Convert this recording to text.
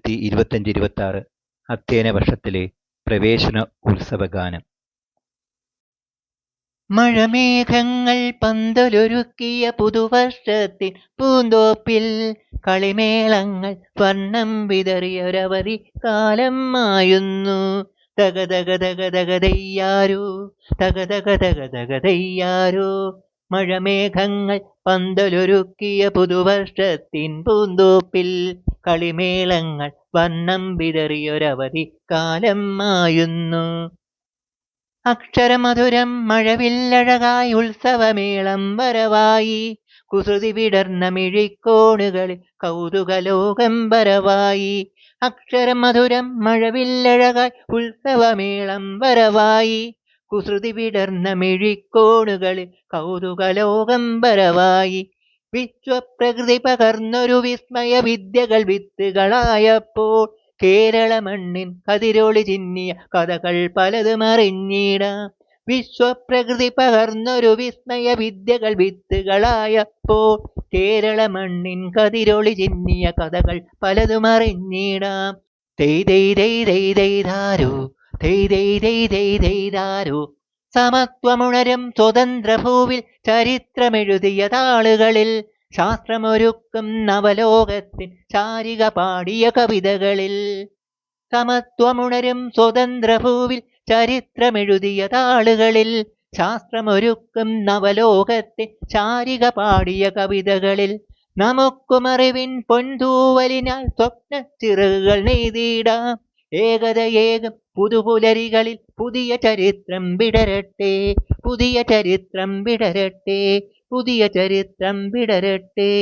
2025-26 അധ്യയന വർഷത്തിലെ പ്രവേശന ഉത്സവഗാനം. മഴമേഘങ്ങൾ പന്തലൊരുക്കിയ പുതുവർഷത്തിൻ പൂന്തോപ്പിൽ കളിമേളങ്ങൾ വർണ്ണം വിതറിയൊരവധി കാലം മായുന്നു. തകതകതകതകതയ്യാരോ തകതകതകതകതയ്യാരോ. മഴമേഘങ്ങൾ പന്തലൊരുക്കിയ പുതുവർഷത്തിൻ പൂന്തോപ്പിൽ കളിമേളങ്ങൾ വർണ്ണം വിതറിയൊരവധി കാലം മായുന്നു. അക്ഷരമധുരം മഴവില്ലഴകായി ഉത്സവമേളം വരവായി. കുസൃതി വിടർന്ന മിഴിക്കോണുകളിൽ കൗതുകലോകം വരവായി. അക്ഷരമധുരം മഴവില്ലഴകായി ഉത്സവമേളം വരവായി. കുസൃതി വിടർന്ന മിഴിക്കോണുകളിൽ കൗതുകലോകം വരവായി. വിശ്വപ്രകൃതി പകർന്നൊരു വിസ്മയ വിദ്യകൾ വിത്തുകളായപ്പോൾ കേരള മണ്ണിൻ കതിരൊളി ചിന്നിയ കഥകൾ പലതും അറിഞ്ഞിടാം. വിശ്വപ്രകൃതി പകർന്നൊരു വിസ്മയ വിദ്യകൾ വിത്തുകളായപ്പോൾ കേരള മണ്ണിൻ കതിരൊളി ചിന്നിയ കഥകൾ പലതും അറിഞ്ഞിടാം. തെയ്തെയ്തെയ്തെയ്തെയ്താരോ തെയ്തെയ്തെയ്തെയ്തെയ്താരോ. സമത്വമുണരും സ്വതന്ത്ര ഭൂവിൽ ചരിത്രമെഴുതിയ താളുകളിൽ ശാസ്ത്രമൊരുക്കും നവലോകത്തിൻ ചാരിക പാടിയ കവിതകളിൽ. സമത്വമുണരും സ്വതന്ത്ര ഭൂവിൽ ചരിത്രമെഴുതിയ താളുകളിൽ ശാസ്ത്രമൊരുക്കും നവലോകത്തിൻ ചാരിക പാടിയ കവിതകളിൽ. നമുക്കുമറിവിൻ പൊൻതൂവലിനാൽ സ്വപ്ന ചിറകുകൾ നെയ്തിടാം. ഏകതയേകം പുതുപുലരികളിൽ പുതിയ ചരിത്രം വിടരട്ടെ. പുതിയ ചരിത്രം വിടരട്ടെ. പുതിയ ചരിത്രം വിടരട്ടെ.